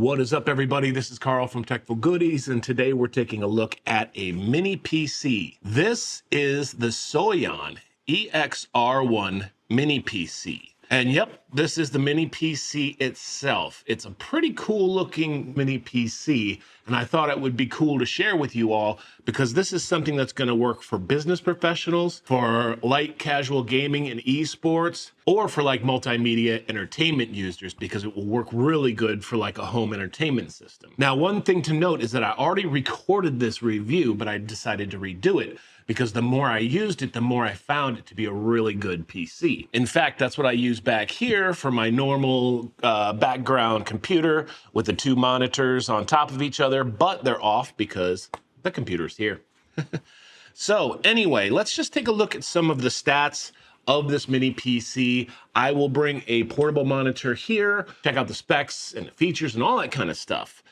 What is up, everybody? This is Carl from Techful Goodies, and today we're taking a look at a mini PC. This is the Soyan EXR1 mini PC. And yep, this is the mini PC itself. It's a pretty cool looking mini PC, and I thought it would be cool to share with you all because this is something that's going to work for business professionals, for light casual gaming and esports, or for like multimedia entertainment users, because it will work really good for like a home entertainment system. Now, one thing to note is that I already recorded this review, but I decided to redo it because the more I used it, the more I found it to be a really good PC. In fact, that's what I use back here for my normal background computer with the two monitors on top of each other, but they're off because the computer's here. So anyway, let's just take a look at some of the stats of this mini PC. I will bring a portable monitor here, check out the specs and the features and all that kind of stuff.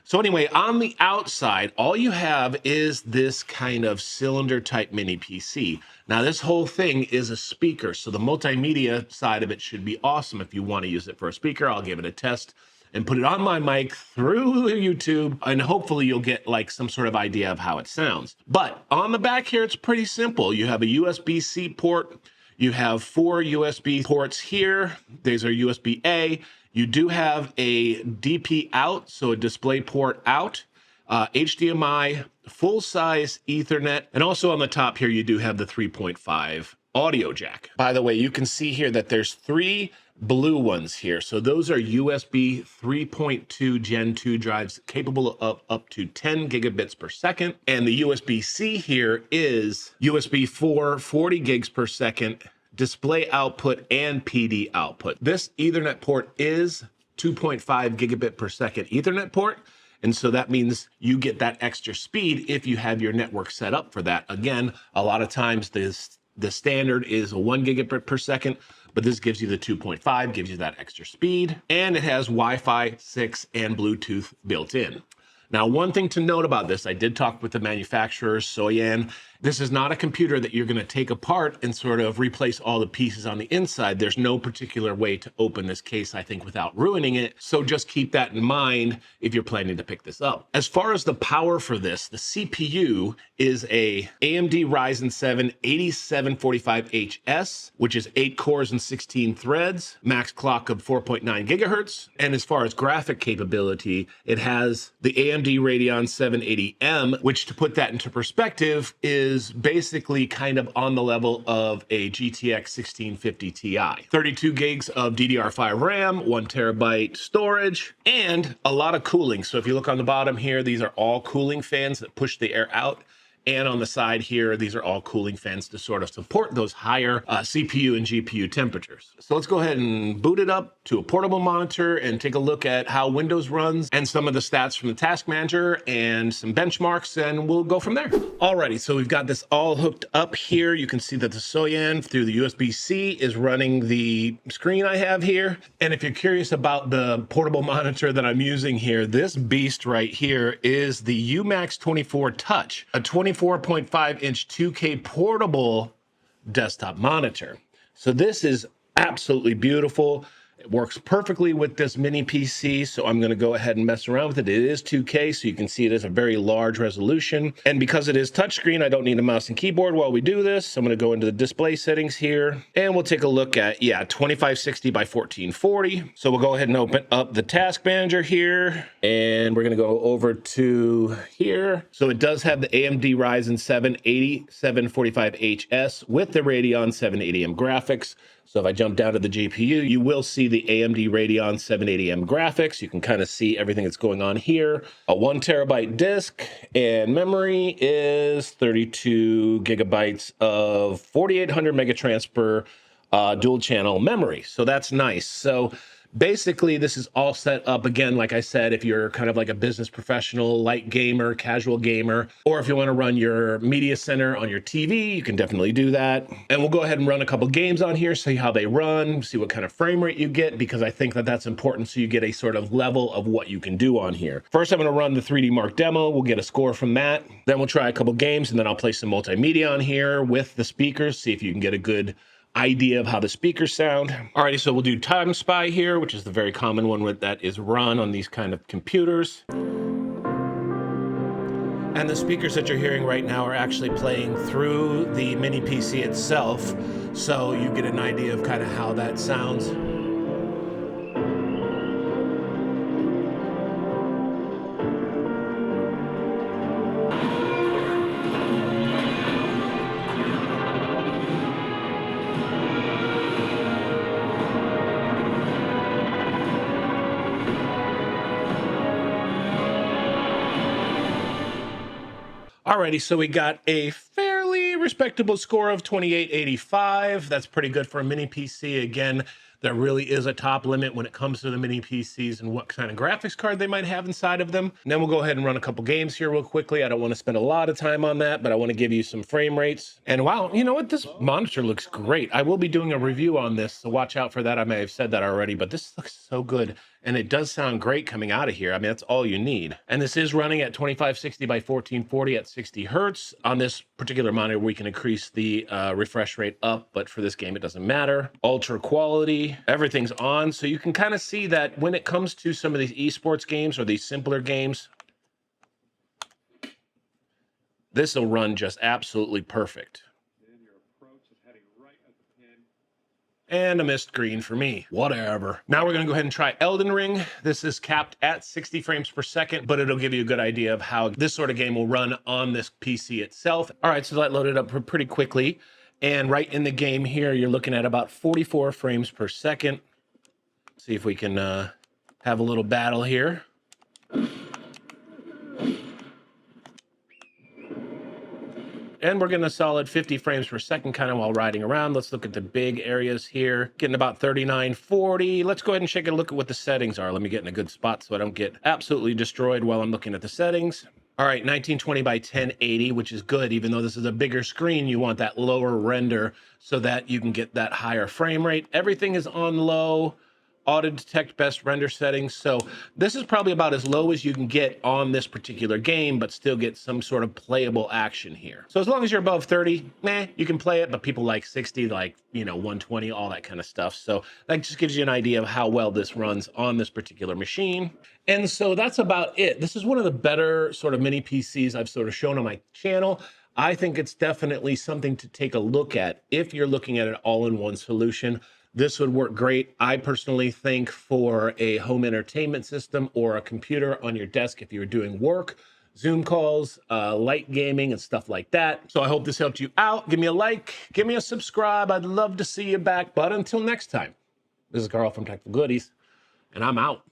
So anyway, on the outside, all you have is this kind of cylinder type mini PC. Now this whole thing is a speaker, so the multimedia side of it should be awesome. If you want to use it for a speaker, I'll give it a test and put it on my mic through YouTube, and hopefully you'll get like some sort of idea of how it sounds. But on the back here, it's pretty simple. You have a USB-C port. You have 4 USB ports here. These are USB-A. You do have a DP out, so a display port out, HDMI, full-size Ethernet, and also on the top here, you do have the 3.5 audio jack. By the way, you can see here that there's 3 blue ones here. So those are USB 3.2 Gen 2 drives capable of up to 10 gigabits per second. And the USB-C here is USB 4, 40 gigs per second, display output and PD output. This Ethernet port is 2.5 gigabit per second Ethernet port. And so that means you get that extra speed if you have your network set up for that. Again, a lot of times the standard is a 1 gigabit per second, but this gives you the 2.5, gives you that extra speed. And it has Wi-Fi 6 and Bluetooth built in. Now, one thing to note about this, I did talk with the manufacturer, Soyan. This is not a computer that you're going to take apart and sort of replace all the pieces on the inside. There's no particular way to open this case, I think, without ruining it. So just keep that in mind if you're planning to pick this up. As far as the power for this, the CPU is a AMD Ryzen 7 8745HS, which is 8 cores and 16 threads, max clock of 4.9 gigahertz. And as far as graphic capability, it has the AMD Radeon 780M, which, to put that into perspective, is basically kind of on the level of a GTX 1650 Ti. 32 gigs of DDR5 RAM, 1 terabyte storage, and a lot of cooling. So if you look on the bottom here, these are all cooling fans that push the air out. And on the side here, these are all cooling fans to sort of support those higher CPU and GPU temperatures. So let's go ahead and boot it up to a portable monitor and take a look at how Windows runs and some of the stats from the task manager and some benchmarks, and we'll go from there. Alrighty, so we've got this all hooked up here. You can see that the Soyan through the USB-C is running the screen I have here. And if you're curious about the portable monitor that I'm using here, this beast right here is the UMAX 24 Touch, a 24.5 inch 2K portable desktop monitor. So this is absolutely beautiful. It works perfectly with this mini PC, so I'm going to go ahead and mess around with it. It is 2K, so you can see it is a very large resolution. And because it is touchscreen, I don't need a mouse and keyboard while we do this. I'm going to go into the display settings here, and we'll take a look at, 2560 by 1440. So we'll go ahead and open up the task manager here, and we're going to go over to here. So it does have the AMD Ryzen 7 8745HS with the Radeon 780M graphics. So if I jump down to the GPU, you will see the AMD Radeon 780M graphics. You can kind of see everything that's going on here. A 1 terabyte disk, and memory is 32 gigabytes of 4800 megatransfer dual channel memory. So that's nice. So basically, this is all set up, again, like I said, if you're kind of like a business professional, light gamer, casual gamer, or if you want to run your media center on your TV, you can definitely do that. And we'll go ahead and run a couple games on here, see how they run, see what kind of frame rate you get, because I think that that's important so you get a sort of level of what you can do on here. First, I'm going to run the 3D Mark demo. We'll get a score from that. Then we'll try a couple games, and then I'll play some multimedia on here with the speakers, see if you can get a good idea of how the speakers sound. Alrighty, so we'll do Time Spy here, which is the very common one that is run on these kind of computers. And the speakers that you're hearing right now are actually playing through the mini PC itself, so you get an idea of kind of how that sounds. Alrighty, so we got a fairly respectable score of 2885. That's pretty good for a mini PC. Again, there really is a top limit when it comes to the mini PCs and what kind of graphics card they might have inside of them. And then we'll go ahead and run a couple games here real quickly. I don't want to spend a lot of time on that, but I want to give you some frame rates. And wow, you know what? This monitor looks great. I will be doing a review on this, so watch out for that. I may have said that already, but this looks so good. And it does sound great coming out of here. I mean, that's all you need. And this is running at 2560 by 1440 at 60 hertz. On this particular monitor, we can increase the refresh rate up, but for this game, it doesn't matter. Ultra quality, everything's on. So you can kind of see that when it comes to some of these esports games or these simpler games, this will run just absolutely perfect. And a missed green for me. Whatever. Now we're gonna go ahead and try Elden Ring. This is capped at 60 frames per second, but it'll give you a good idea of how this sort of game will run on this PC itself. All right, so that loaded up pretty quickly. And right in the game here, you're looking at about 44 frames per second. See if we can have a little battle here. And we're getting a solid 50 frames per second kind of while riding around. Let's look at the big areas here. Getting about 39, 40. Let's go ahead and take a look at what the settings are. Let me get in a good spot so I don't get absolutely destroyed while I'm looking at the settings. All right, 1920 by 1080, which is good. Even though this is a bigger screen, you want that lower render so that you can get that higher frame rate. Everything is on low. Auto detect best render settings. So this is probably about as low as you can get on this particular game, but still get some sort of playable action here. So as long as you're above 30, you can play it, but people like 60, like, 120, all that kind of stuff. So that just gives you an idea of how well this runs on this particular machine. And so that's about it. This is one of the better sort of mini PCs I've sort of shown on my channel. I think it's definitely something to take a look at if you're looking at an all-in-one solution. This would work great, I personally think, for a home entertainment system or a computer on your desk if you're doing work, Zoom calls, light gaming, and stuff like that. So I hope this helped you out. Give me a like, give me a subscribe. I'd love to see you back. But until next time, this is Carl from Tactful Goodies, and I'm out.